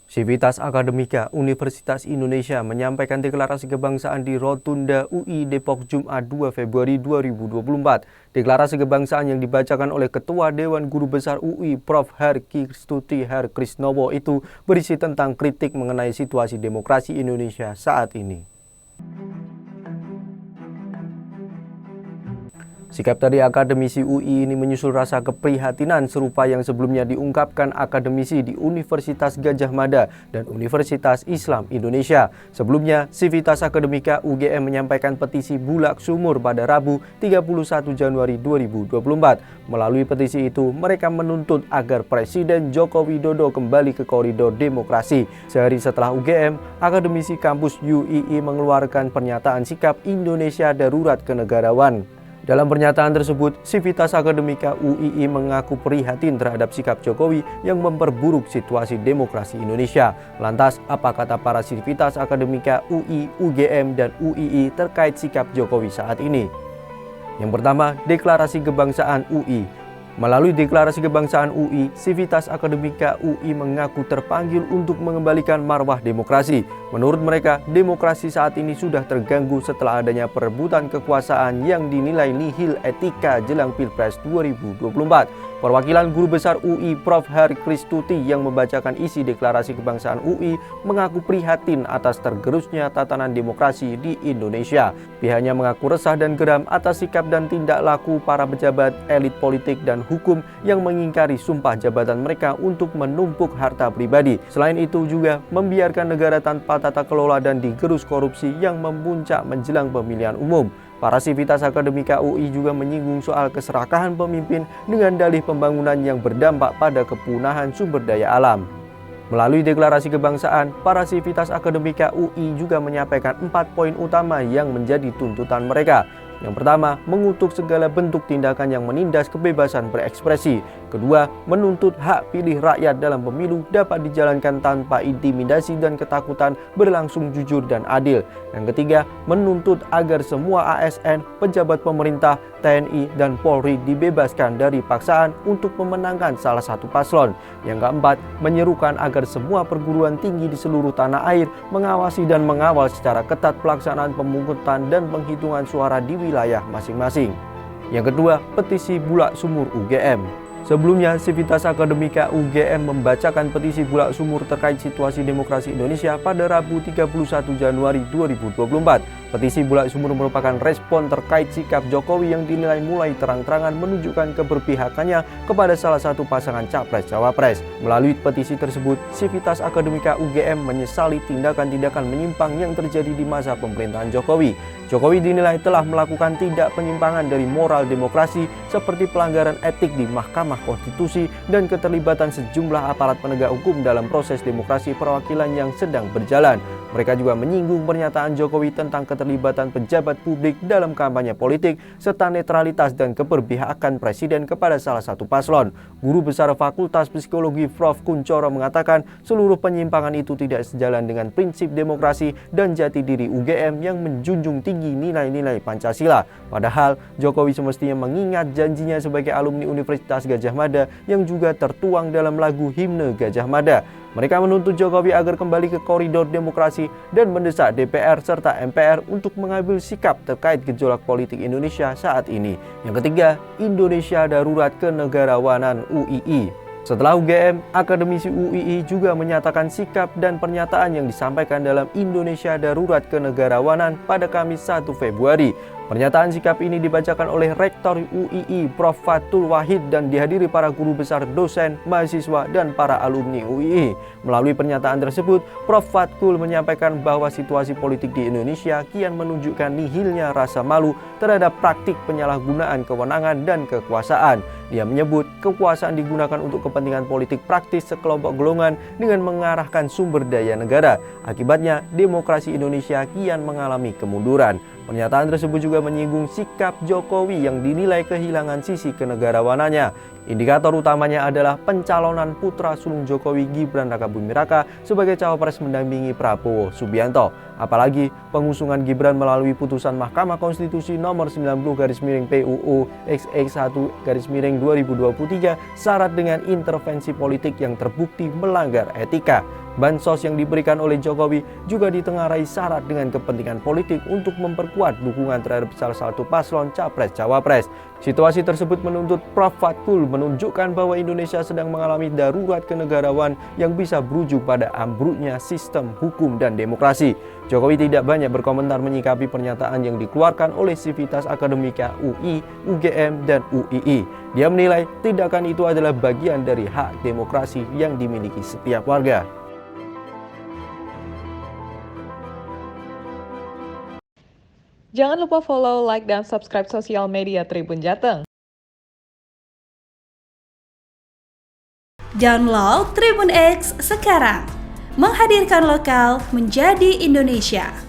Sivitas Akademika Universitas Indonesia menyampaikan deklarasi kebangsaan di Rotunda UI Depok Jumat 2 Februari 2024. Deklarasi kebangsaan yang dibacakan oleh Ketua Dewan Guru Besar UI Prof. Herkristuti Herkrisnowo itu berisi tentang kritik mengenai situasi demokrasi Indonesia saat ini. Sikap dari akademisi UI ini menyusul rasa keprihatinan serupa yang sebelumnya diungkapkan akademisi di Universitas Gadjah Mada dan Universitas Islam Indonesia. Sebelumnya, Sivitas Akademika UGM menyampaikan petisi Bulak Sumur pada Rabu 31 Januari 2024. Melalui petisi itu, mereka menuntut agar Presiden Joko Widodo kembali ke koridor demokrasi. Sehari setelah UGM, akademisi kampus UII mengeluarkan pernyataan sikap Indonesia darurat kenegarawan. Dalam pernyataan tersebut, Sivitas Akademika UII mengaku prihatin terhadap sikap Jokowi yang memperburuk situasi demokrasi Indonesia. Lantas, apa kata para Sivitas Akademika UI, UGM, dan UII terkait sikap Jokowi saat ini? Yang pertama, deklarasi kebangsaan UI. Melalui deklarasi kebangsaan UI, Sivitas Akademika UI mengaku terpanggil untuk mengembalikan marwah demokrasi. Menurut mereka, demokrasi saat ini sudah terganggu setelah adanya perebutan kekuasaan yang dinilai nihil etika jelang Pilpres 2024. Perwakilan Guru Besar UI Prof. Herkristuti yang membacakan isi deklarasi kebangsaan UI mengaku prihatin atas tergerusnya tatanan demokrasi di Indonesia. Pihaknya mengaku resah dan geram atas sikap dan tindak laku para pejabat, elit politik, dan hukum yang mengingkari sumpah jabatan mereka untuk menumpuk harta pribadi. Selain itu juga membiarkan negara tanpa tata kelola dan digerus korupsi yang memuncak menjelang pemilihan umum. Para Sivitas Akademika UI juga menyinggung soal keserakahan pemimpin dengan dalih pembangunan yang berdampak pada kepunahan sumber daya alam. Melalui deklarasi kebangsaan, para Sivitas Akademika UI juga menyampaikan 4 poin utama yang menjadi tuntutan mereka. Yang pertama, mengutuk segala bentuk tindakan yang menindas kebebasan berekspresi. Kedua, menuntut hak pilih rakyat dalam pemilu dapat dijalankan tanpa intimidasi dan ketakutan, berlangsung jujur dan adil. Yang ketiga, menuntut agar semua ASN, pejabat pemerintah, TNI, dan Polri dibebaskan dari paksaan untuk memenangkan salah satu paslon. Yang keempat, menyerukan agar semua perguruan tinggi di seluruh tanah air mengawasi dan mengawal secara ketat pelaksanaan pemungutan dan penghitungan suara di wilayah masing-masing. Yang kedua, petisi Bulak Sumur UGM. Sebelumnya, Sivitas Akademika UGM membacakan petisi Bulak Sumur terkait situasi demokrasi Indonesia pada Rabu 31 Januari 2024. Petisi Bulak Sumur merupakan respon terkait sikap Jokowi yang dinilai mulai terang-terangan menunjukkan keberpihakannya kepada salah satu pasangan Capres-Cawapres. Melalui petisi tersebut, Sivitas Akademika UGM menyesali tindakan-tindakan menyimpang yang terjadi di masa pemerintahan Jokowi. Jokowi dinilai telah melakukan tindak penyimpangan dari moral demokrasi seperti pelanggaran etik di Mahkamah Konstitusi dan keterlibatan sejumlah aparat penegak hukum dalam proses demokrasi perwakilan yang sedang berjalan. Mereka juga menyinggung pernyataan Jokowi tentang keterlibatan pejabat publik dalam kampanye politik serta netralitas dan keberpihakan presiden kepada salah satu paslon. Guru Besar Fakultas Psikologi Prof. Kuncoro mengatakan seluruh penyimpangan itu tidak sejalan dengan prinsip demokrasi dan jati diri UGM yang menjunjung tinggi nilai-nilai Pancasila. Padahal Jokowi semestinya mengingat janjinya sebagai alumni Universitas Gadjah Mada yang juga tertuang dalam lagu himne Gadjah Mada. Mereka menuntut Jokowi agar kembali ke koridor demokrasi dan mendesak DPR serta MPR untuk mengambil sikap terkait gejolak politik Indonesia saat ini. Yang ketiga, Indonesia darurat kenegarawanan UII. Setelah UGM, akademisi UII juga menyatakan sikap dan pernyataan yang disampaikan dalam Indonesia Darurat Kenegarawanan pada Kamis 1 Februari. Pernyataan sikap ini dibacakan oleh Rektor UII Prof. Fatul Wahid dan dihadiri para guru besar, dosen, mahasiswa, dan para alumni UII. Melalui pernyataan tersebut, Prof. Fatul menyampaikan bahwa situasi politik di Indonesia kian menunjukkan nihilnya rasa malu terhadap praktik penyalahgunaan kewenangan dan kekuasaan. Dia menyebut kekuasaan digunakan untuk kepentingan politik praktis sekelompok golongan dengan mengarahkan sumber daya negara. Akibatnya, demokrasi Indonesia kian mengalami kemunduran. Pernyataan tersebut juga menyinggung sikap Jokowi yang dinilai kehilangan sisi kenegarawanannya. Indikator utamanya adalah pencalonan putra sulung Jokowi Gibran Rakabuming-Raka sebagai cawapres mendampingi Prabowo Subianto. Apalagi pengusungan Gibran melalui putusan Mahkamah Konstitusi nomor 90/PUU XX1/2023 syarat dengan intervensi politik yang terbukti melanggar etika. bansos yang diberikan oleh Jokowi juga ditengarai syarat dengan kepentingan politik untuk memperkuat dukungan terhadap salah satu paslon Capres-Cawapres. Situasi tersebut menuntut Prof. Fathul menunjukkan bahwa Indonesia sedang mengalami darurat kenegarawan yang bisa berujung pada ambruknya sistem hukum dan demokrasi. Jokowi tidak banyak berkomentar menyikapi pernyataan yang dikeluarkan oleh Sivitas Akademika UI, UGM, dan UII. Dia menilai tindakan itu adalah bagian dari hak demokrasi yang dimiliki setiap warga. Jangan lupa follow, like, dan subscribe sosial media Tribun Jateng. Download Tribun X sekarang, menghadirkan lokal menjadi Indonesia.